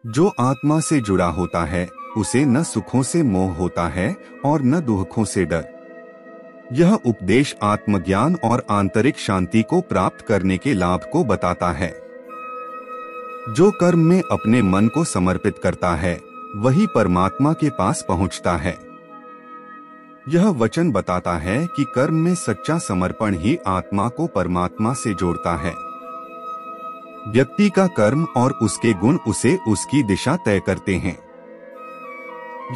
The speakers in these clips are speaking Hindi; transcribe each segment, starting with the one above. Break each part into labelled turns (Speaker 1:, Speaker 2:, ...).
Speaker 1: जो आत्मा से जुड़ा होता है उसे न सुखों से मोह होता है और न दुखों से डर। यह उपदेश आत्मज्ञान और आंतरिक शांति को प्राप्त करने के लाभ को बताता है। जो कर्म में अपने मन को समर्पित करता है वही परमात्मा के पास पहुंचता है। यह वचन बताता है कि कर्म में सच्चा समर्पण ही आत्मा को परमात्मा से जोड़ता है। व्यक्ति का कर्म और उसके गुण उसे उसकी दिशा तय करते हैं।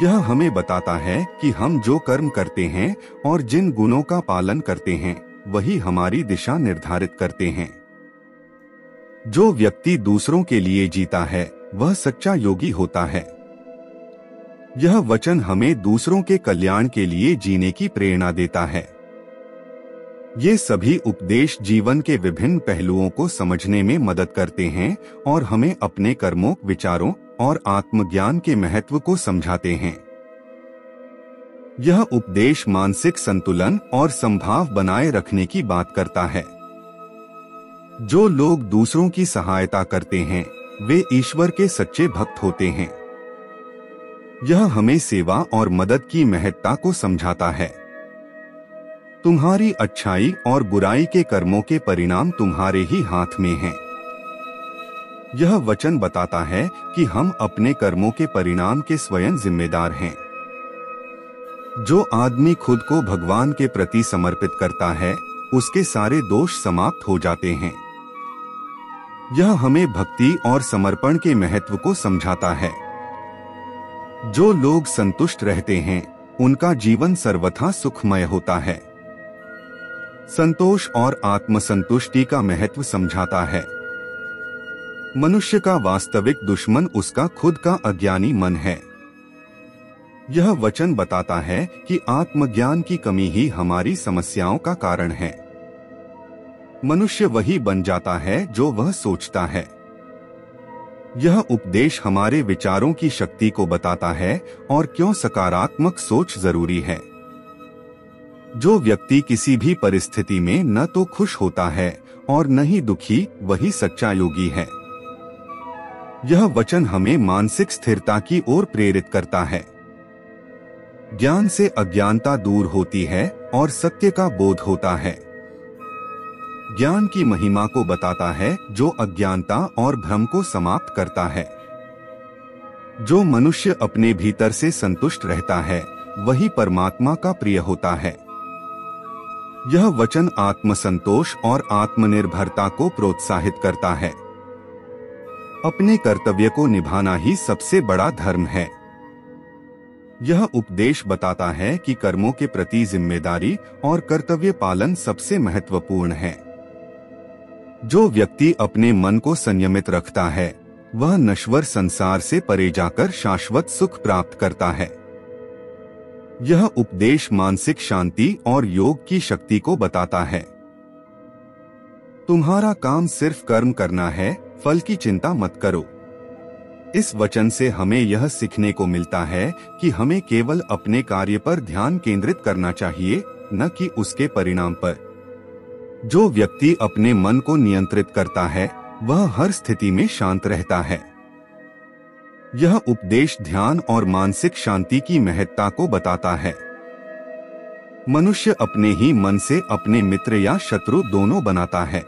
Speaker 1: यह हमें बताता है कि हम जो कर्म करते हैं और जिन गुणों का पालन करते हैं वही हमारी दिशा निर्धारित करते हैं। जो व्यक्ति दूसरों के लिए जीता है वह सच्चा योगी होता है। यह वचन हमें दूसरों के कल्याण के लिए जीने की प्रेरणा देता है। ये सभी उपदेश जीवन के विभिन्न पहलुओं को समझने में मदद करते हैं और हमें अपने कर्मों, विचारों और आत्मज्ञान के महत्व को समझाते हैं। यह उपदेश मानसिक संतुलन और समभाव बनाए रखने की बात करता है। जो लोग दूसरों की सहायता करते हैं वे ईश्वर के सच्चे भक्त होते हैं। यह हमें सेवा और मदद की महत्ता को समझाता है। तुम्हारी अच्छाई और बुराई के कर्मों के परिणाम तुम्हारे ही हाथ में हैं। यह वचन बताता है कि हम अपने कर्मों के परिणाम के स्वयं जिम्मेदार हैं। जो आदमी खुद को भगवान के प्रति समर्पित करता है उसके सारे दोष समाप्त हो जाते हैं। यह हमें भक्ति और समर्पण के महत्व को समझाता है। जो लोग संतुष्ट रहते हैं उनका जीवन सर्वथा सुखमय होता है। संतोष और आत्मसंतुष्टि का महत्व समझाता है। मनुष्य का वास्तविक दुश्मन उसका खुद का अज्ञानी मन है। यह वचन बताता है कि आत्मज्ञान की कमी ही हमारी समस्याओं का कारण है। मनुष्य वही बन जाता है जो वह सोचता है। यह उपदेश हमारे विचारों की शक्ति को बताता है और क्यों सकारात्मक सोच जरूरी है। जो व्यक्ति किसी भी परिस्थिति में न तो खुश होता है और न ही दुखी, वही सच्चा योगी है। यह वचन हमें मानसिक स्थिरता की ओर प्रेरित करता है। ज्ञान से अज्ञानता दूर होती है और सत्य का बोध होता है। ज्ञान की महिमा को बताता है जो अज्ञानता और भ्रम को समाप्त करता है। जो मनुष्य अपने भीतर से संतुष्ट रहता है वही परमात्मा का प्रिय होता है। यह वचन आत्मसंतोष और आत्मनिर्भरता को प्रोत्साहित करता है। अपने कर्तव्य को निभाना ही सबसे बड़ा धर्म है। यह उपदेश बताता है कि कर्मों के प्रति जिम्मेदारी और कर्तव्य पालन सबसे महत्वपूर्ण है। जो व्यक्ति अपने मन को संयमित रखता है वह नश्वर संसार से परे जाकर शाश्वत सुख प्राप्त करता है। यह उपदेश मानसिक शांति और योग की शक्ति को बताता है। तुम्हारा काम सिर्फ कर्म करना है, फल की चिंता मत करो। इस वचन से हमें यह सीखने को मिलता है कि हमें केवल अपने कार्य पर ध्यान केंद्रित करना चाहिए, न कि उसके परिणाम पर। जो व्यक्ति अपने मन को नियंत्रित करता है वह हर स्थिति में शांत रहता है। यह उपदेश ध्यान और मानसिक शांति की महत्ता को बताता है। मनुष्य अपने ही मन से अपने मित्र या शत्रु दोनों बनाता है।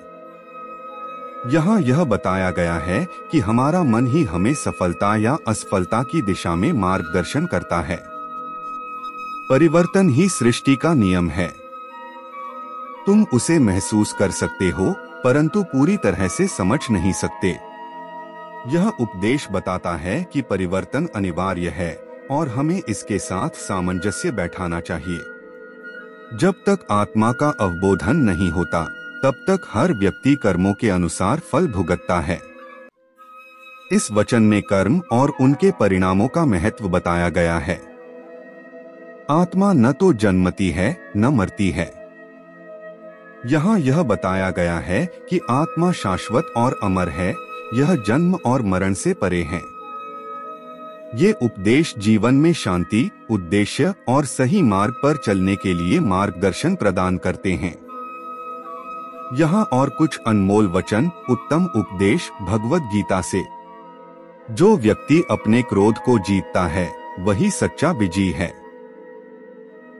Speaker 1: यहाँ यह बताया गया है कि हमारा मन ही हमें सफलता या असफलता की दिशा में मार्गदर्शन करता है। परिवर्तन ही सृष्टि का नियम है। तुम उसे महसूस कर सकते हो परंतु पूरी तरह से समझ नहीं सकते। यह उपदेश बताता है कि परिवर्तन अनिवार्य है और हमें इसके साथ सामंजस्य बैठाना चाहिए। जब तक आत्मा का अवबोधन नहीं होता तब तक हर व्यक्ति कर्मों के अनुसार फल भुगतता है। इस वचन में कर्म और उनके परिणामों का महत्व बताया गया है। आत्मा न तो जन्मती है न मरती है। यहाँ यह बताया गया है कि आत्मा शाश्वत और अमर है, यह जन्म और मरण से परे है। ये उपदेश जीवन में शांति, उद्देश्य और सही मार्ग पर चलने के लिए मार्गदर्शन प्रदान करते हैं। यहाँ और कुछ अनमोल वचन, उत्तम उपदेश भगवद गीता से। जो व्यक्ति अपने क्रोध को जीतता है वही सच्चा विजयी है।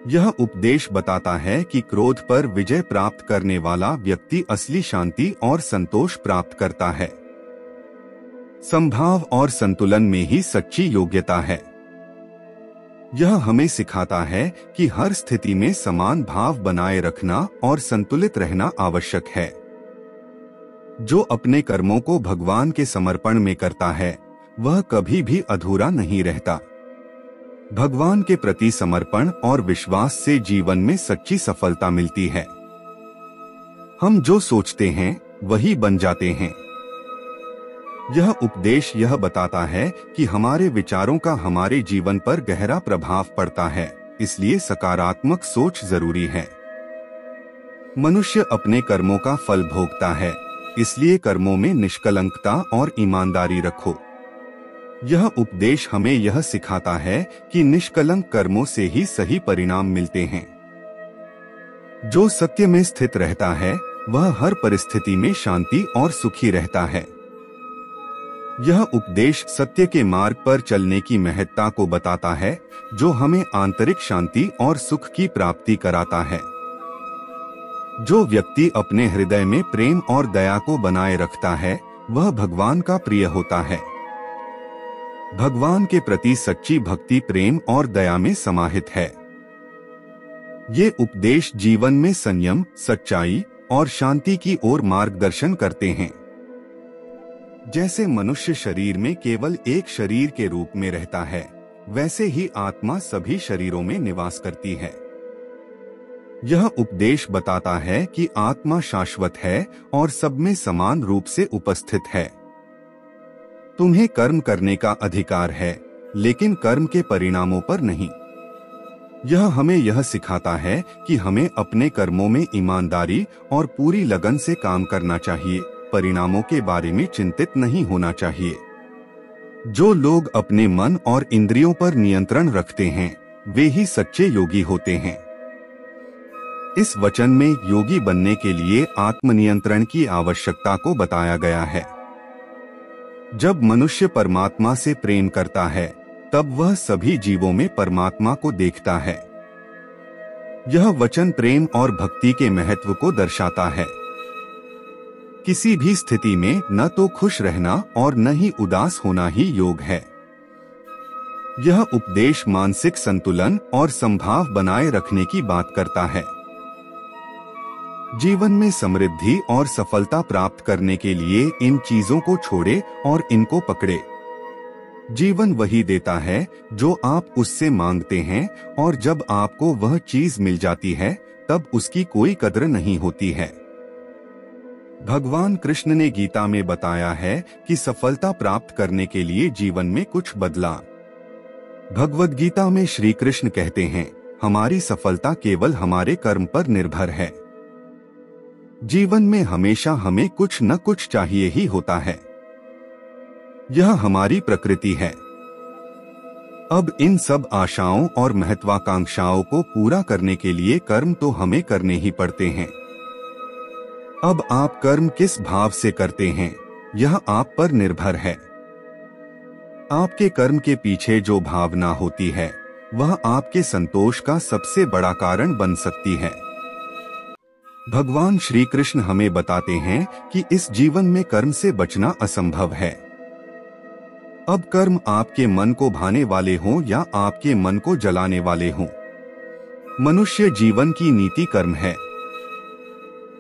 Speaker 1: यह उपदेश बताता है कि क्रोध पर विजय प्राप्त करने वाला व्यक्ति असली शांति और संतोष प्राप्त करता है। समभाव और संतुलन में ही सच्ची योग्यता है। यह हमें सिखाता है कि हर स्थिति में समान भाव बनाए रखना और संतुलित रहना आवश्यक है। जो अपने कर्मों को भगवान के समर्पण में करता है वह कभी भी अधूरा नहीं रहता। भगवान के प्रति समर्पण और विश्वास से जीवन में सच्ची सफलता मिलती है। हम जो सोचते हैं वही बन जाते हैं। यह उपदेश यह बताता है कि हमारे विचारों का हमारे जीवन पर गहरा प्रभाव पड़ता है, इसलिए सकारात्मक सोच जरूरी है। मनुष्य अपने कर्मों का फल भोगता है, इसलिए कर्मों में निष्कलंकता और ईमानदारी रखो। यह उपदेश हमें यह सिखाता है कि निष्कलंक कर्मों से ही सही परिणाम मिलते हैं। जो सत्य में स्थित रहता है वह हर परिस्थिति में शांति और सुखी रहता है। यह उपदेश सत्य के मार्ग पर चलने की महत्ता को बताता है, जो हमें आंतरिक शांति और सुख की प्राप्ति कराता है। जो व्यक्ति अपने हृदय में प्रेम और दया को बनाए रखता है वह भगवान का प्रिय होता है। भगवान के प्रति सच्ची भक्ति प्रेम और दया में समाहित है। ये उपदेश जीवन में संयम, सच्चाई और शांति की ओर मार्गदर्शन करते हैं। जैसे मनुष्य शरीर में केवल एक शरीर के रूप में रहता है, वैसे ही आत्मा सभी शरीरों में निवास करती है। यह उपदेश बताता है कि आत्मा शाश्वत है और सब में समान रूप से उपस्थित है। तुम्हें कर्म करने का अधिकार है, लेकिन कर्म के परिणामों पर नहीं। यह हमें यह सिखाता है कि हमें अपने कर्मों में ईमानदारी और पूरी लगन से काम करना चाहिए, परिणामों के बारे में चिंतित नहीं होना चाहिए। जो लोग अपने मन और इंद्रियों पर नियंत्रण रखते हैं वे ही सच्चे योगी होते हैं। इस वचन में योगी बनने के लिए आत्मनियंत्रण की आवश्यकता को बताया गया है। जब मनुष्य परमात्मा से प्रेम करता है तब वह सभी जीवों में परमात्मा को देखता है। यह वचन प्रेम और भक्ति के महत्व को दर्शाता है। किसी भी स्थिति में न तो खुश रहना और न ही उदास होना ही योग है। यह उपदेश मानसिक संतुलन और समभाव बनाए रखने की बात करता है। जीवन में समृद्धि और सफलता प्राप्त करने के लिए इन चीजों को छोड़े और इनको पकड़े। जीवन वही देता है जो आप उससे मांगते हैं, और जब आपको वह चीज मिल जाती है तब उसकी कोई कद्र नहीं होती है। भगवान कृष्ण ने गीता में बताया है कि सफलता प्राप्त करने के लिए जीवन में कुछ बदलाव। भगवद गीता में श्री कृष्ण कहते हैं, हमारी सफलता केवल हमारे कर्म पर निर्भर है। जीवन में हमेशा हमें कुछ न कुछ चाहिए ही होता है। यह हमारी प्रकृति है। अब इन सब आशाओं और महत्वाकांक्षाओं को पूरा करने के लिए कर्म तो हमें करने ही पड़ते हैं। अब आप कर्म किस भाव से करते हैं यह आप पर निर्भर है। आपके कर्म के पीछे जो भावना होती है वह आपके संतोष का सबसे बड़ा कारण बन सकती है। भगवान श्री कृष्ण हमें बताते हैं कि इस जीवन में कर्म से बचना असंभव है। अब कर्म आपके मन को भाने वाले हों या आपके मन को जलाने वाले हों, मनुष्य जीवन की नीति कर्म है।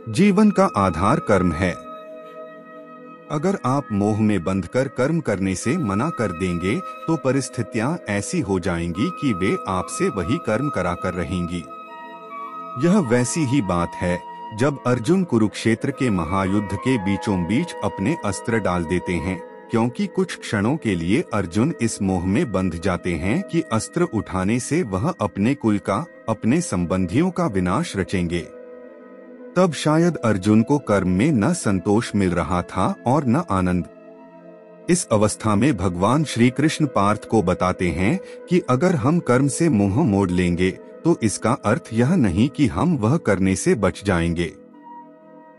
Speaker 1: जीवन का आधार कर्म है। अगर आप मोह में बंधकर कर्म करने से मना कर देंगे तो परिस्थितियां ऐसी हो जाएंगी कि वे आपसे वही कर्म कराकर रहेंगी। यह वैसी ही बात है जब अर्जुन कुरुक्षेत्र के महायुद्ध के बीचों बीच अपने अस्त्र डाल देते हैं, क्योंकि कुछ क्षणों के लिए अर्जुन इस मोह में बंध जाते हैं कि अस्त्र उठाने से वह अपने कुल का, अपने संबंधियों का विनाश रचेंगे। तब शायद अर्जुन को कर्म में न संतोष मिल रहा था और न आनंद। इस अवस्था में भगवान श्री कृष्ण पार्थ को बताते हैं कि अगर हम कर्म से मुंह मोड़ लेंगे तो इसका अर्थ यह नहीं कि हम वह करने से बच जाएंगे।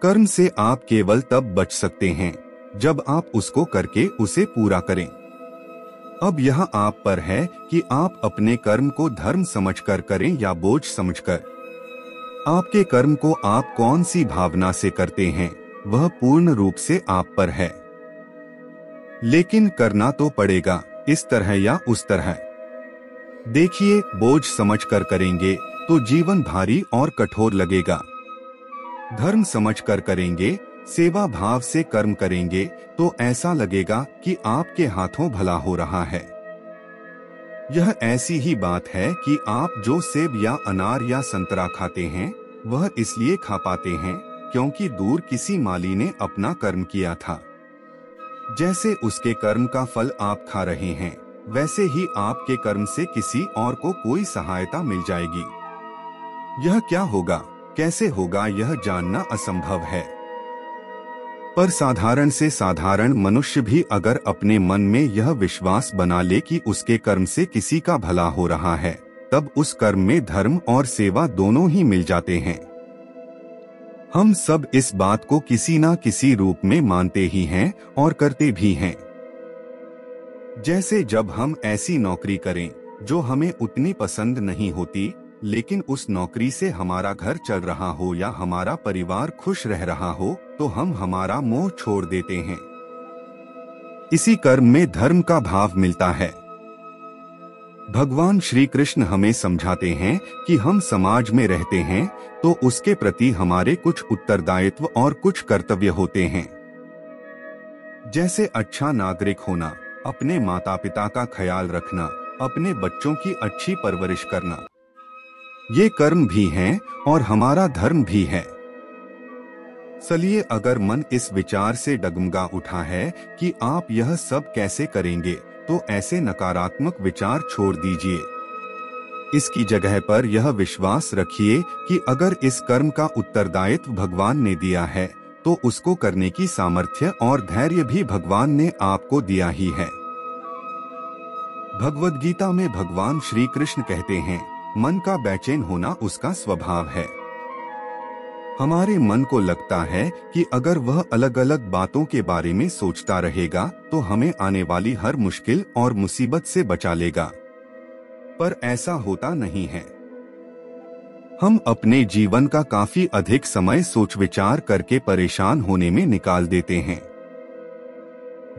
Speaker 1: कर्म से आप केवल तब बच सकते हैं जब आप उसको करके उसे पूरा करें। अब यह आप पर है कि आप अपने कर्म को धर्म समझकर करें या बोझ समझकर। आपके कर्म को आप कौन सी भावना से करते हैं वह पूर्ण रूप से आप पर है, लेकिन करना तो पड़ेगा, इस तरह या उस तरह। देखिए, बोझ समझकर करेंगे तो जीवन भारी और कठोर लगेगा। धर्म समझकर करेंगे, सेवा भाव से कर्म करेंगे तो ऐसा लगेगा कि आपके हाथों भला हो रहा है। यह ऐसी ही बात है कि आप जो सेब या अनार या संतरा खाते हैं वह इसलिए खा पाते हैं क्योंकि दूर किसी माली ने अपना कर्म किया था। जैसे उसके कर्म का फल आप खा रहे हैं, वैसे ही आपके कर्म से किसी और को कोई सहायता मिल जाएगी। यह क्या होगा, कैसे होगा, यह जानना असंभव है। पर साधारण से साधारण मनुष्य भी अगर अपने मन में यह विश्वास बना ले कि उसके कर्म से किसी का भला हो रहा है, तब उस कर्म में धर्म और सेवा दोनों ही मिल जाते हैं। हम सब इस बात को किसी न किसी रूप में मानते ही हैं और करते भी हैं। जैसे जब हम ऐसी नौकरी करें जो हमें उतनी पसंद नहीं होती, लेकिन उस नौकरी से हमारा घर चल रहा हो या हमारा परिवार खुश रह रहा हो, तो हम हमारा मोह छोड़ देते हैं। इसी कर्म में धर्म का भाव मिलता है। भगवान श्री कृष्ण हमें समझाते हैं कि हम समाज में रहते हैं तो उसके प्रति हमारे कुछ उत्तरदायित्व और कुछ कर्तव्य होते हैं। जैसे अच्छा नागरिक होना, अपने माता पिता का ख्याल रखना, अपने बच्चों की अच्छी परवरिश करना, ये कर्म भी हैं और हमारा धर्म भी है। चलिए, अगर मन इस विचार से डगमगा उठा है कि आप यह सब कैसे करेंगे, तो ऐसे नकारात्मक विचार छोड़ दीजिए। इसकी जगह पर यह विश्वास रखिए कि अगर इस कर्म का उत्तरदायित्व भगवान ने दिया है, तो उसको करने की सामर्थ्य और धैर्य भी भगवान ने आपको दिया ही है। भगवद गीता में भगवान श्री कृष्ण कहते हैं, मन का बेचैन होना उसका स्वभाव है। हमारे मन को लगता है कि अगर वह अलग अलग बातों के बारे में सोचता रहेगा तो हमें आने वाली हर मुश्किल और मुसीबत से बचा लेगा, पर ऐसा होता नहीं है। हम अपने जीवन का काफी अधिक समय सोच विचार करके परेशान होने में निकाल देते हैं।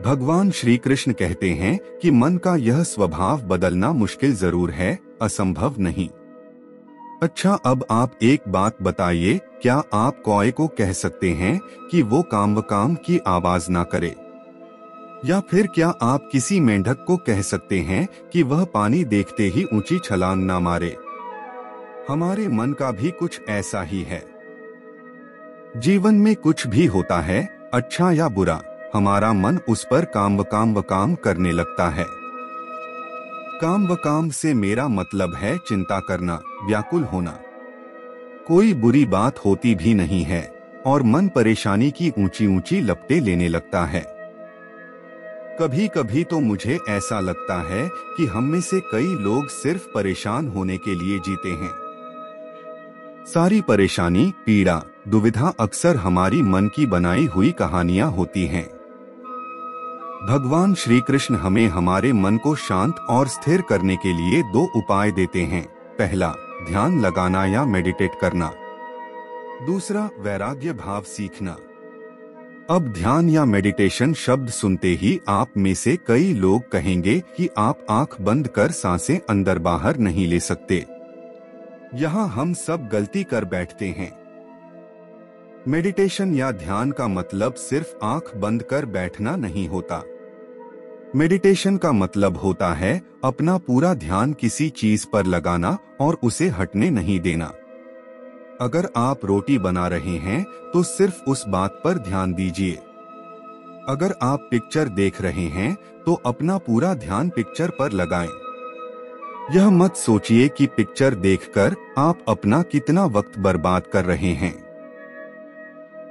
Speaker 1: भगवान श्री कृष्ण कहते हैं कि मन का यह स्वभाव बदलना मुश्किल जरूर है, असंभव नहीं। अच्छा, अब आप एक बात बताइए, क्या आप कौए को कह सकते हैं कि वो काम व काम की आवाज ना करे? या फिर क्या आप किसी मेंढक को कह सकते हैं कि वह पानी देखते ही ऊंची छलांग ना मारे? हमारे मन का भी कुछ ऐसा ही है। जीवन में कुछ भी होता है, अच्छा या बुरा, हमारा मन उस पर काम व काम करने लगता है। काम व काम से मेरा मतलब है चिंता करना, व्याकुल होना। कोई बुरी बात होती भी नहीं है और मन परेशानी की ऊंची ऊंची लपटें लेने लगता है। कभी कभी तो मुझे ऐसा लगता है कि हम में से कई लोग सिर्फ परेशान होने के लिए जीते हैं। सारी परेशानी, पीड़ा, दुविधा अक्सर हमारी मन की बनाई हुई कहानियां होती हैं। भगवान श्री कृष्ण हमें हमारे मन को शांत और स्थिर करने के लिए 2 उपाय देते हैं। पहला, ध्यान लगाना या मेडिटेट करना। दूसरा, वैराग्य भाव सीखना। अब ध्यान या मेडिटेशन शब्द सुनते ही आप में से कई लोग कहेंगे कि आप आंख बंद कर सांसें अंदर बाहर नहीं ले सकते। यहाँ हम सब गलती कर बैठते हैं। मेडिटेशन या ध्यान का मतलब सिर्फ आंख बंद कर बैठना नहीं होता। मेडिटेशन का मतलब होता है अपना पूरा ध्यान किसी चीज पर लगाना और उसे हटने नहीं देना। अगर आप रोटी बना रहे हैं तो सिर्फ उस बात पर ध्यान दीजिए। अगर आप पिक्चर देख रहे हैं तो अपना पूरा ध्यान पिक्चर पर लगाएं। यह मत सोचिए कि पिक्चर देखकर आप अपना कितना वक्त बर्बाद कर रहे हैं।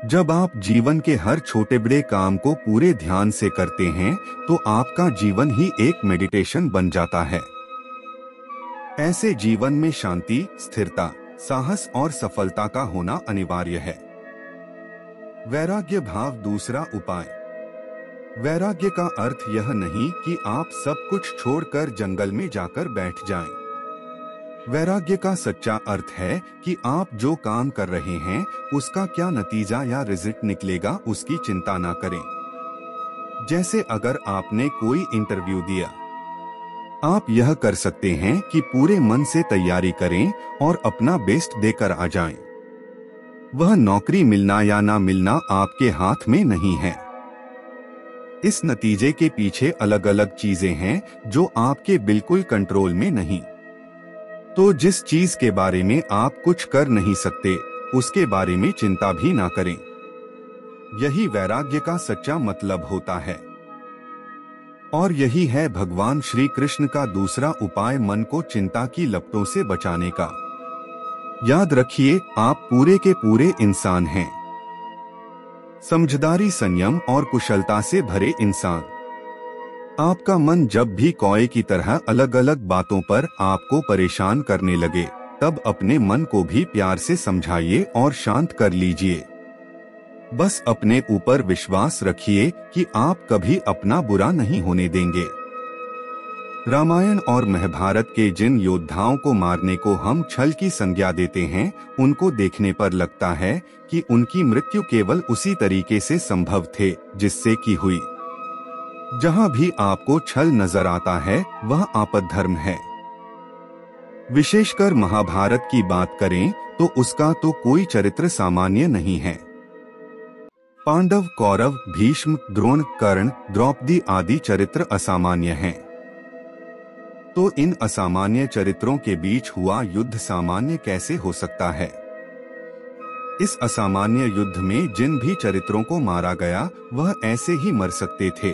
Speaker 1: जब आप जीवन के हर छोटे बड़े काम को पूरे ध्यान से करते हैं तो आपका जीवन ही एक मेडिटेशन बन जाता है। ऐसे जीवन में शांति, स्थिरता, साहस और सफलता का होना अनिवार्य है। वैराग्य भाव दूसरा उपाय। वैराग्य का अर्थ यह नहीं कि आप सब कुछ छोड़कर जंगल में जाकर बैठ जाएं। वैराग्य का सच्चा अर्थ है कि आप जो काम कर रहे हैं उसका क्या नतीजा या रिजल्ट निकलेगा उसकी चिंता ना करें। जैसे अगर आपने कोई इंटरव्यू दिया, आप यह कर सकते हैं कि पूरे मन से तैयारी करें और अपना बेस्ट देकर आ जाएं। वह नौकरी मिलना या ना मिलना आपके हाथ में नहीं है। इस नतीजे के पीछे अलग अलग चीजें हैं जो आपके बिल्कुल कंट्रोल में नहीं। तो जिस चीज के बारे में आप कुछ कर नहीं सकते उसके बारे में चिंता भी ना करें। यही वैराग्य का सच्चा मतलब होता है। और यही है भगवान श्री कृष्ण का दूसरा उपाय मन को चिंता की लपटों से बचाने का। याद रखिए, आप पूरे के पूरे इंसान हैं। समझदारी, संयम और कुशलता से भरे इंसान। आपका मन जब भी कौए की तरह अलग अलग बातों पर आपको परेशान करने लगे, तब अपने मन को भी प्यार से समझाइए और शांत कर लीजिए। बस अपने ऊपर विश्वास रखिए कि आप कभी अपना बुरा नहीं होने देंगे। रामायण और महाभारत के जिन योद्धाओं को मारने को हम छल की संज्ञा देते हैं, उनको देखने पर लगता है कि उनकी मृत्यु केवल उसी तरीके से संभव थे जिससे की हुई। जहां भी आपको छल नजर आता है वह आपद्धर्म है। विशेषकर महाभारत की बात करें तो उसका तो कोई चरित्र सामान्य नहीं है। पांडव, कौरव, भीष्म, द्रोण, कर्ण, द्रौपदी आदि चरित्र असामान्य हैं। तो इन असामान्य चरित्रों के बीच हुआ युद्ध सामान्य कैसे हो सकता है? इस असामान्य युद्ध में जिन भी चरित्रों को मारा गया वह ऐसे ही मर सकते थे।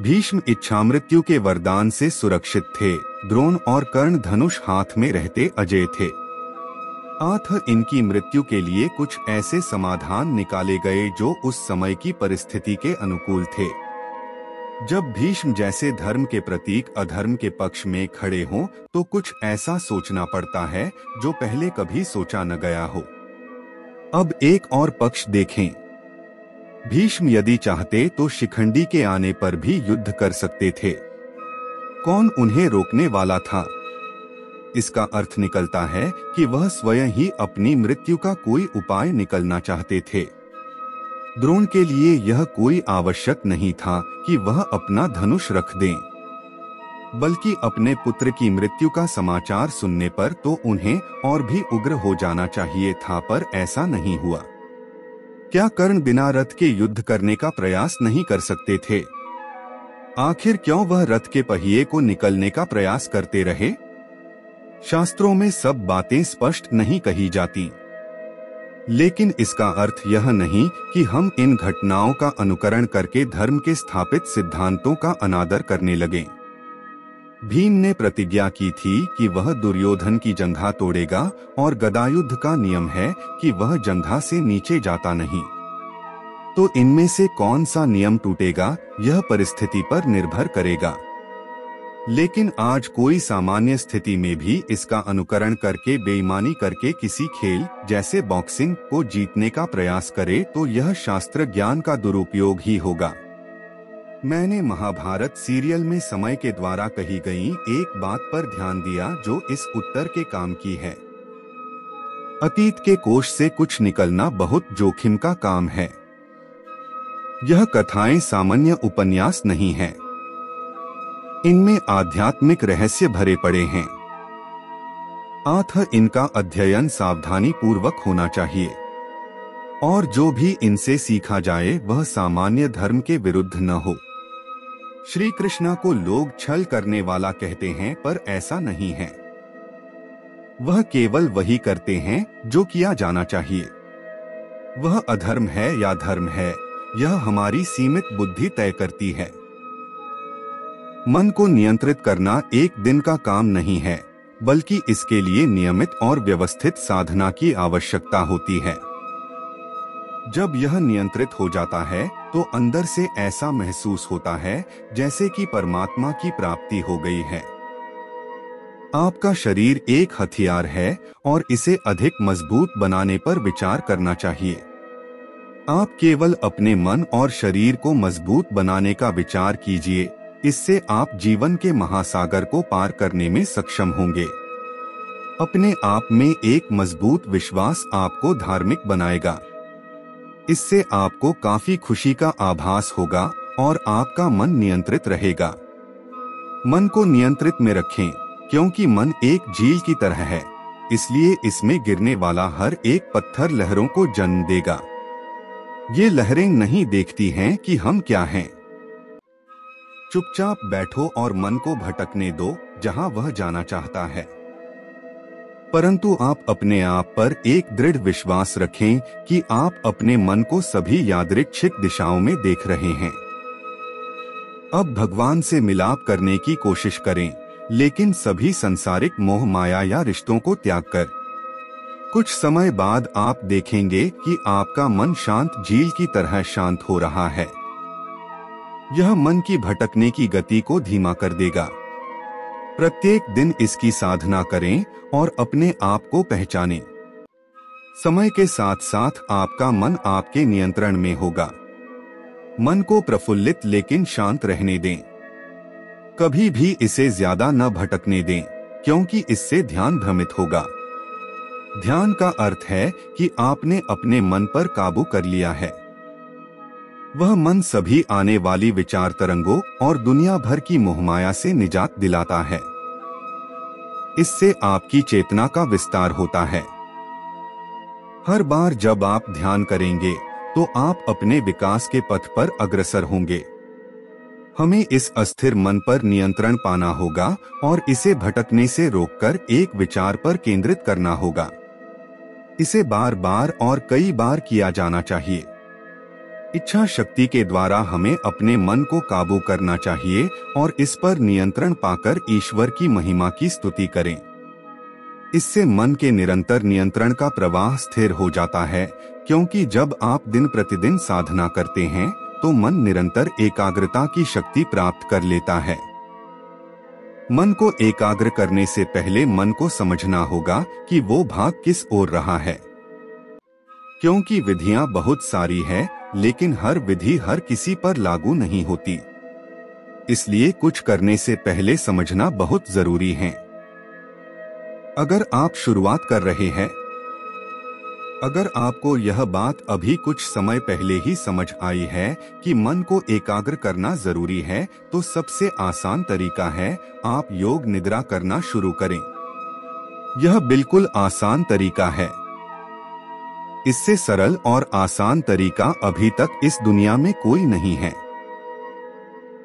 Speaker 1: भीष्म इच्छामृत्यु के वरदान से सुरक्षित थे। द्रोण और कर्ण धनुष हाथ में रहते अजय थे। इनकी मृत्यु के लिए कुछ ऐसे समाधान निकाले गए जो उस समय की परिस्थिति के अनुकूल थे। जब भीष्म जैसे धर्म के प्रतीक अधर्म के पक्ष में खड़े हों, तो कुछ ऐसा सोचना पड़ता है जो पहले कभी सोचा न गया हो। अब एक और पक्ष देखें। भीष्म यदि चाहते तो शिखंडी के आने पर भी युद्ध कर सकते थे। कौन उन्हें रोकने वाला था? इसका अर्थ निकलता है कि वह स्वयं ही अपनी मृत्यु का कोई उपाय निकलना चाहते थे। द्रोण के लिए यह कोई आवश्यक नहीं था कि वह अपना धनुष रख दें, बल्कि अपने पुत्र की मृत्यु का समाचार सुनने पर तो उन्हें और भी उग्र हो जाना चाहिए था, पर ऐसा नहीं हुआ। क्या कर्ण बिना रथ के युद्ध करने का प्रयास नहीं कर सकते थे? आखिर क्यों वह रथ के पहिए को निकलने का प्रयास करते रहे? शास्त्रों में सब बातें स्पष्ट नहीं कही जाती, लेकिन इसका अर्थ यह नहीं कि हम इन घटनाओं का अनुकरण करके धर्म के स्थापित सिद्धांतों का अनादर करने लगें। भीम ने प्रतिज्ञा की थी कि वह दुर्योधन की जंघा तोड़ेगा और गदायुद्ध का नियम है कि वह जंघा से नीचे जाता नहीं। तो इनमें से कौन सा नियम टूटेगा यह परिस्थिति पर निर्भर करेगा। लेकिन आज कोई सामान्य स्थिति में भी इसका अनुकरण करके बेईमानी करके किसी खेल जैसे बॉक्सिंग को जीतने का प्रयास करे तो यह शास्त्र ज्ञान का दुरुपयोग ही होगा। मैंने महाभारत सीरियल में समय के द्वारा कही गई एक बात पर ध्यान दिया जो इस उत्तर के काम की है। अतीत के कोष से कुछ निकलना बहुत जोखिम का काम है। यह कथाएं सामान्य उपन्यास नहीं है। इनमें आध्यात्मिक रहस्य भरे पड़े हैं। इनका अध्ययन सावधानी पूर्वक होना चाहिए और जो भी इनसे सीखा जाए वह सामान्य धर्म के विरुद्ध न हो। श्री कृष्णा को लोग छल करने वाला कहते हैं, पर ऐसा नहीं है। वह केवल वही करते हैं जो किया जाना चाहिए। वह अधर्म है या धर्म है, यह हमारी सीमित बुद्धि तय करती है। मन को नियंत्रित करना एक दिन का काम नहीं है, बल्कि इसके लिए नियमित और व्यवस्थित साधना की आवश्यकता होती है। जब यह नियंत्रित हो जाता है तो अंदर से ऐसा महसूस होता है जैसे कि परमात्मा की प्राप्ति हो गई है। आपका शरीर एक हथियार है और इसे अधिक मजबूत बनाने पर विचार करना चाहिए। आप केवल अपने मन और शरीर को मजबूत बनाने का विचार कीजिए, इससे आप जीवन के महासागर को पार करने में सक्षम होंगे। अपने आप में एक मजबूत विश्वास आपको धार्मिक बनाएगा। इससे आपको काफी खुशी का आभास होगा और आपका मन नियंत्रित रहेगा। मन को नियंत्रित में रखें, क्योंकि मन एक झील की तरह है, इसलिए इसमें गिरने वाला हर एक पत्थर लहरों को जन्म देगा। ये लहरें नहीं देखती हैं कि हम क्या हैं। चुपचाप बैठो और मन को भटकने दो जहां वह जाना चाहता है। परंतु आप अपने आप पर एक दृढ़ विश्वास रखें कि आप अपने मन को सभी यादृच्छिक दिशाओं में देख रहे हैं। अब भगवान से मिलाप करने की कोशिश करें, लेकिन सभी संसारिक मोह माया या रिश्तों को त्याग कर। कुछ समय बाद आप देखेंगे कि आपका मन शांत झील की तरह शांत हो रहा है। यह मन की भटकने की गति को धीमा कर देगा। प्रत्येक दिन इसकी साधना करें और अपने आप को पहचानें। समय के साथ साथ आपका मन आपके नियंत्रण में होगा। मन को प्रफुल्लित लेकिन शांत रहने दें। कभी भी इसे ज्यादा न भटकने दें, क्योंकि इससे ध्यान भ्रमित होगा। ध्यान का अर्थ है कि आपने अपने मन पर काबू कर लिया है। वह मन सभी आने वाली विचार तरंगों और दुनिया भर की मोहमाया से निजात दिलाता है। इससे आपकी चेतना का विस्तार होता है। हर बार जब आप ध्यान करेंगे तो आप अपने विकास के पथ पर अग्रसर होंगे। हमें इस अस्थिर मन पर नियंत्रण पाना होगा और इसे भटकने से रोककर एक विचार पर केंद्रित करना होगा। इसे बार बार और कई बार किया जाना चाहिए। इच्छा शक्ति के द्वारा हमें अपने मन को काबू करना चाहिए और इस पर नियंत्रण पाकर ईश्वर की महिमा की स्तुति करें। इससे मन के निरंतर नियंत्रण का प्रवाह स्थिर हो जाता है, क्योंकि जब आप दिन प्रतिदिन साधना करते हैं तो मन निरंतर एकाग्रता की शक्ति प्राप्त कर लेता है। मन को एकाग्र करने से पहले मन को समझना होगा कि वो भाग किस ओर रहा है। क्योंकि विधियां बहुत सारी है, लेकिन हर विधि हर किसी पर लागू नहीं होती। इसलिए कुछ करने से पहले समझना बहुत जरूरी है। अगर आप शुरुआत कर रहे हैं, अगर आपको यह बात अभी कुछ समय पहले ही समझ आई है कि मन को एकाग्र करना जरूरी है, तो सबसे आसान तरीका है आप योग निद्रा करना शुरू करें। यह बिल्कुल आसान तरीका है। इससे सरल और आसान तरीका अभी तक इस दुनिया में कोई नहीं है।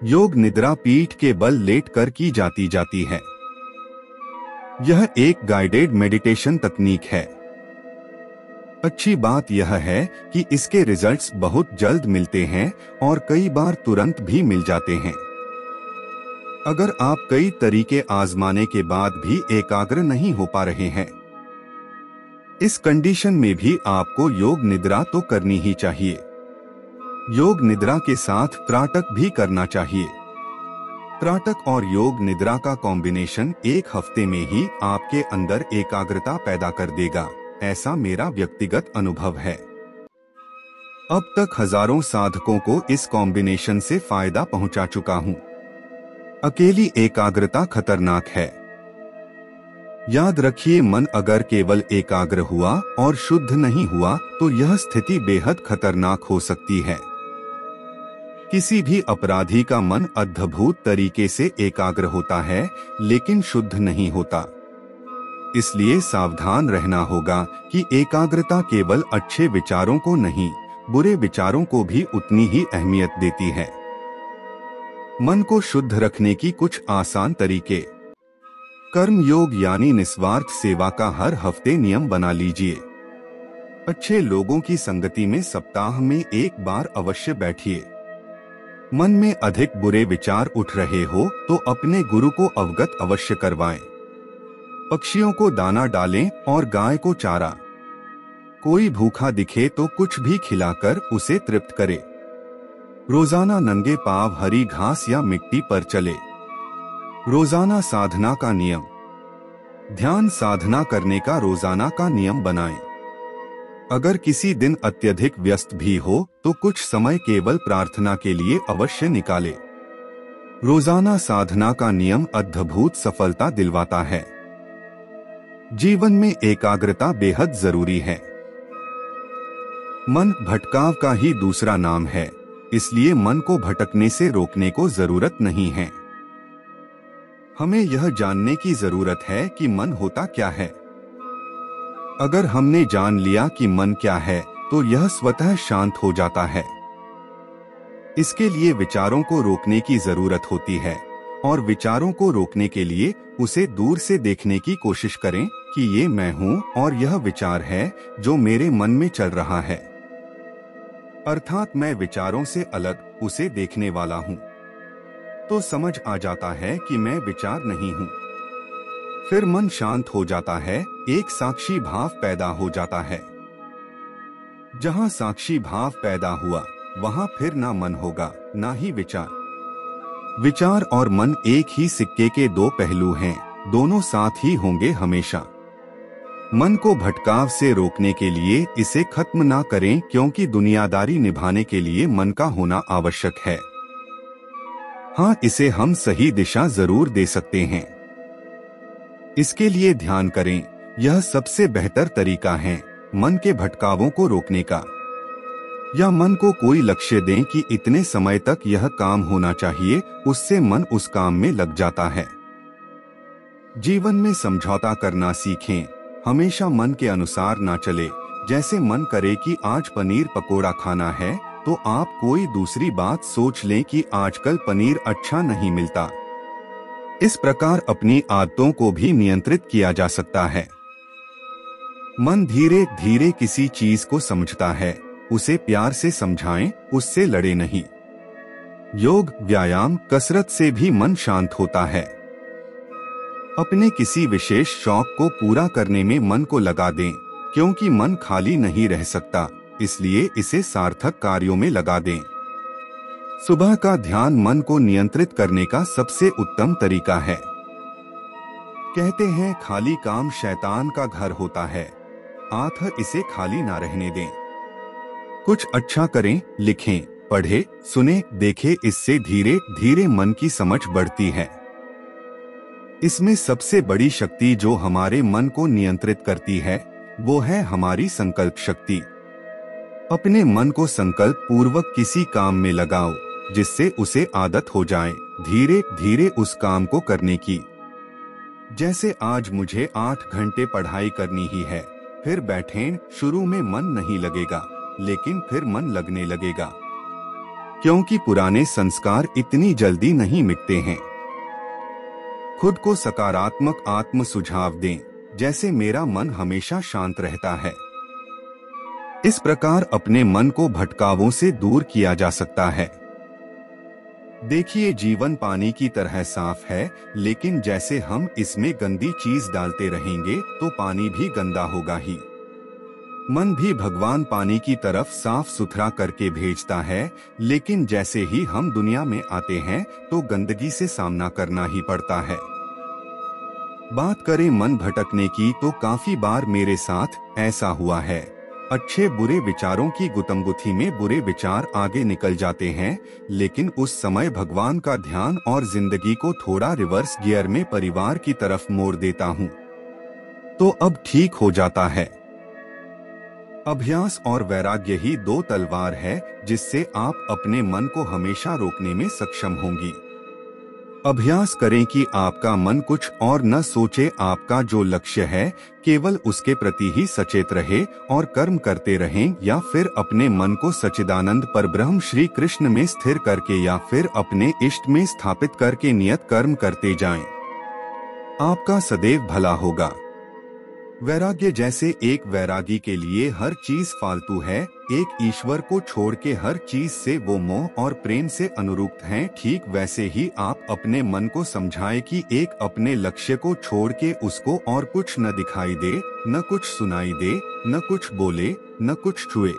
Speaker 1: योग निद्रा पीठ के बल लेटकर की जाती है। यह एक गाइडेड मेडिटेशन तकनीक है। अच्छी बात यह है कि इसके रिजल्ट्स बहुत जल्द मिलते हैं और कई बार तुरंत भी मिल जाते हैं। अगर आप कई तरीके आजमाने के बाद भी एकाग्र नहीं हो पा रहे हैं, इस कंडीशन में भी आपको योग निद्रा तो करनी ही चाहिए। योग निद्रा के साथ त्राटक भी करना चाहिए। त्राटक और योग निद्रा का कॉम्बिनेशन एक हफ्ते में ही आपके अंदर एकाग्रता पैदा कर देगा, ऐसा मेरा व्यक्तिगत अनुभव है। अब तक हजारों साधकों को इस कॉम्बिनेशन से फायदा पहुंचा चुका हूं। अकेली एकाग्रता खतरनाक है। याद रखिए, मन अगर केवल एकाग्र हुआ और शुद्ध नहीं हुआ तो यह स्थिति बेहद खतरनाक हो सकती है। किसी भी अपराधी का मन अद्भुत तरीके से एकाग्र होता है, लेकिन शुद्ध नहीं होता। इसलिए सावधान रहना होगा कि एकाग्रता केवल अच्छे विचारों को नहीं, बुरे विचारों को भी उतनी ही अहमियत देती है। मन को शुद्ध रखने की कुछ आसान तरीके। कर्म योग यानी निस्वार्थ सेवा का हर हफ्ते नियम बना लीजिए। अच्छे लोगों की संगति में सप्ताह में एक बार अवश्य बैठिए। मन में अधिक बुरे विचार उठ रहे हो तो अपने गुरु को अवगत अवश्य करवाएं। पक्षियों को दाना डालें और गाय को चारा। कोई भूखा दिखे तो कुछ भी खिलाकर उसे तृप्त करे। रोजाना नंगे पांव हरी घास या मिट्टी पर चले। रोजाना साधना का नियम। ध्यान साधना करने का रोजाना का नियम बनाएं। अगर किसी दिन अत्यधिक व्यस्त भी हो तो कुछ समय केवल प्रार्थना के लिए अवश्य निकाले। रोजाना साधना का नियम अद्भुत सफलता दिलवाता है। जीवन में एकाग्रता बेहद जरूरी है। मन भटकाव का ही दूसरा नाम है, इसलिए मन को भटकने से रोकने को जरूरत नहीं है। हमें यह जानने की जरूरत है कि मन होता क्या है। अगर हमने जान लिया कि मन क्या है तो यह स्वतः शांत हो जाता है। इसके लिए विचारों को रोकने की जरूरत होती है और विचारों को रोकने के लिए उसे दूर से देखने की कोशिश करें कि ये मैं हूं और यह विचार है जो मेरे मन में चल रहा है। अर्थात मैं विचारों से अलग उसे देखने वाला हूं। तो समझ आ जाता है कि मैं विचार नहीं हूं। फिर मन शांत हो जाता है, एक साक्षी भाव पैदा हो जाता है। जहां साक्षी भाव पैदा हुआ वहां फिर ना मन होगा ना ही विचार। विचार और मन एक ही सिक्के के दो पहलू हैं, दोनों साथ ही होंगे हमेशा। मन को भटकाव से रोकने के लिए इसे खत्म ना करें, क्योंकि दुनियादारी निभाने के लिए मन का होना आवश्यक है। हाँ, इसे हम सही दिशा जरूर दे सकते हैं। इसके लिए ध्यान करें, यह सबसे बेहतर तरीका है मन के भटकावों को रोकने का। या मन को कोई लक्ष्य दें कि इतने समय तक यह काम होना चाहिए, उससे मन उस काम में लग जाता है। जीवन में समझौता करना सीखें, हमेशा मन के अनुसार ना चले। जैसे मन करे कि आज पनीर पकोड़ा खाना है तो आप कोई दूसरी बात सोच लें कि आजकल पनीर अच्छा नहीं मिलता। इस प्रकार अपनी आदतों को भी नियंत्रित किया जा सकता है। मन धीरे धीरे किसी चीज को समझता है, उसे प्यार से समझाएं, उससे लड़े नहीं। योग, व्यायाम, कसरत से भी मन शांत होता है। अपने किसी विशेष शौक को पूरा करने में मन को लगा दें, क्योंकि मन खाली नहीं रह सकता, इसलिए इसे सार्थक कार्यों में लगा दें। सुबह का ध्यान मन को नियंत्रित करने का सबसे उत्तम तरीका है। कहते हैं खाली काम शैतान का घर होता है, आखिर इसे खाली ना रहने दें। कुछ अच्छा करें, लिखें, पढ़ें, सुने, देखें, इससे धीरे धीरे मन की समझ बढ़ती है। इसमें सबसे बड़ी शक्ति जो हमारे मन को नियंत्रित करती है वो है हमारी संकल्प शक्ति। अपने मन को संकल्प पूर्वक किसी काम में लगाओ, जिससे उसे आदत हो जाए धीरे धीरे उस काम को करने की। जैसे आज मुझे 8 घंटे पढ़ाई करनी ही है, फिर बैठें, शुरू में मन नहीं लगेगा लेकिन फिर मन लगने लगेगा, क्योंकि पुराने संस्कार इतनी जल्दी नहीं मिटते हैं। खुद को सकारात्मक आत्म सुझाव दें, जैसे मेरा मन हमेशा शांत रहता है। इस प्रकार अपने मन को भटकावों से दूर किया जा सकता है। देखिए, जीवन पानी की तरह साफ है, लेकिन जैसे हम इसमें गंदी चीज डालते रहेंगे तो पानी भी गंदा होगा ही। मन भी भगवान पानी की तरफ साफ सुथरा करके भेजता है, लेकिन जैसे ही हम दुनिया में आते हैं तो गंदगी से सामना करना ही पड़ता है। बात करें मन भटकने की तो काफी बार मेरे साथ ऐसा हुआ है। अच्छे बुरे विचारों की गुतमगुथी में बुरे विचार आगे निकल जाते हैं, लेकिन उस समय भगवान का ध्यान और जिंदगी को थोड़ा रिवर्स गियर में परिवार की तरफ मोड़ देता हूँ, तो अब ठीक हो जाता है। अभ्यास और वैराग्य ही दो तलवार है जिससे आप अपने मन को हमेशा रोकने में सक्षम होंगी। अभ्यास करें कि आपका मन कुछ और न सोचे, आपका जो लक्ष्य है केवल उसके प्रति ही सचेत रहे और कर्म करते रहें, या फिर अपने मन को सच्चिदानंद परब्रह्म श्री कृष्ण में स्थिर करके या फिर अपने इष्ट में स्थापित करके नियत कर्म करते जाएं। आपका सदैव भला होगा। वैराग्य जैसे एक वैरागी के लिए हर चीज फालतू है, एक ईश्वर को छोड़ के हर चीज से वो मोह और प्रेम से अनुरूप हैं, ठीक वैसे ही आप अपने मन को समझाएं कि एक अपने लक्ष्य को छोड़ के उसको और कुछ न दिखाई दे, न कुछ सुनाई दे, न कुछ बोले, न कुछ छुए।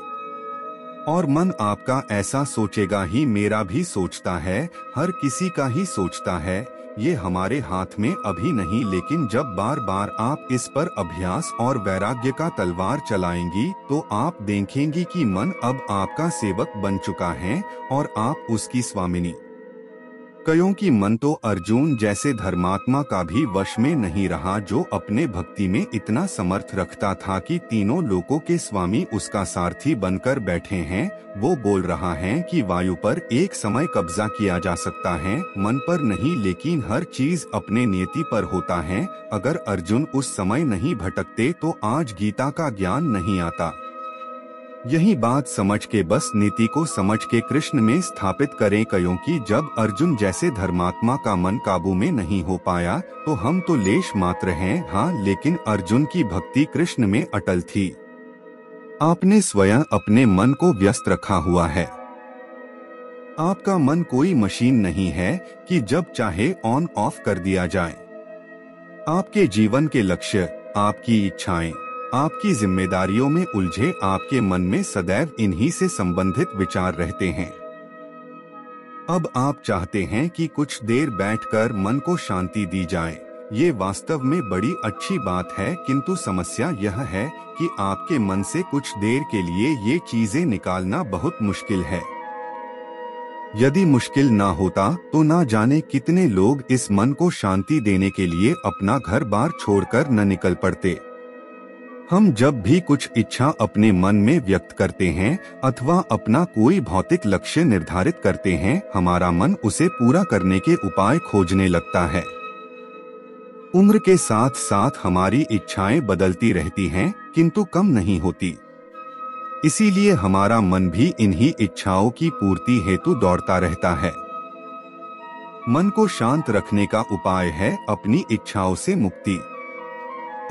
Speaker 1: और मन आपका ऐसा सोचेगा ही, मेरा भी सोचता है, हर किसी का ही सोचता है, ये हमारे हाथ में अभी नहीं, लेकिन जब बार बार आप इस पर अभ्यास और वैराग्य का तलवार चलाएंगी तो आप देखेंगी कि मन अब आपका सेवक बन चुका है और आप उसकी स्वामिनी। कयों की मन तो अर्जुन जैसे धर्मात्मा का भी वश में नहीं रहा, जो अपने भक्ति में इतना समर्थ रखता था कि तीनों लोकों के स्वामी उसका सारथी बनकर बैठे हैं। वो बोल रहा है कि वायु पर एक समय कब्जा किया जा सकता है, मन पर नहीं, लेकिन हर चीज अपने नियति पर होता है। अगर अर्जुन उस समय नहीं भटकते तो आज गीता का ज्ञान नहीं आता। यही बात समझ के बस नीति को समझ के कृष्ण में स्थापित करें, क्योंकि जब अर्जुन जैसे धर्मात्मा का मन काबू में नहीं हो पाया तो हम तो लेश मात्र हैं। हाँ, लेकिन अर्जुन की भक्ति कृष्ण में अटल थी। आपने स्वयं अपने मन को व्यस्त रखा हुआ है। आपका मन कोई मशीन नहीं है कि जब चाहे ऑन ऑफ कर दिया जाए। आपके जीवन के लक्ष्य, आपकी इच्छाएं, आपकी जिम्मेदारियों में उलझे आपके मन में सदैव इन्हीं से संबंधित विचार रहते हैं। अब आप चाहते हैं कि कुछ देर बैठकर मन को शांति दी जाए। ये वास्तव में बड़ी अच्छी बात है, किंतु समस्या यह है कि आपके मन से कुछ देर के लिए ये चीजें निकालना बहुत मुश्किल है। यदि मुश्किल ना होता तो ना जाने कितने लोग इस मन को शांति देने के लिए अपना घर बार छोड़कर न निकल पड़ते। हम जब भी कुछ इच्छा अपने मन में व्यक्त करते हैं अथवा अपना कोई भौतिक लक्ष्य निर्धारित करते हैं, हमारा मन उसे पूरा करने के उपाय खोजने लगता है। उम्र के साथ साथ हमारी इच्छाएं बदलती रहती हैं, किंतु कम नहीं होती। इसीलिए हमारा मन भी इन्हीं इच्छाओं की पूर्ति हेतु दौड़ता रहता है। मन को शांत रखने का उपाय है अपनी इच्छाओं से मुक्ति।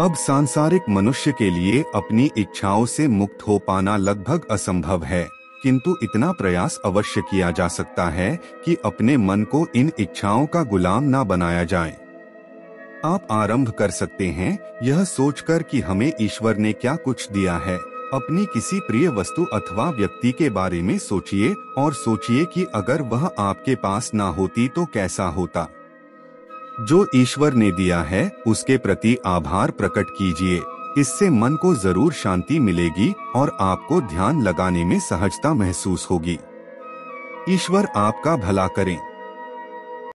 Speaker 1: अब सांसारिक मनुष्य के लिए अपनी इच्छाओं से मुक्त हो पाना लगभग असंभव है, किंतु इतना प्रयास अवश्य किया जा सकता है कि अपने मन को इन इच्छाओं का गुलाम ना बनाया जाए। आप आरंभ कर सकते हैं यह सोचकर कि हमें ईश्वर ने क्या कुछ दिया है। अपनी किसी प्रिय वस्तु अथवा व्यक्ति के बारे में सोचिए और सोचिए कि अगर वह आपके पास ना होती तो कैसा होता। जो ईश्वर ने दिया है उसके प्रति आभार प्रकट कीजिए। इससे मन को जरूर शांति मिलेगी और आपको ध्यान लगाने में सहजता महसूस होगी। ईश्वर आपका भला करें।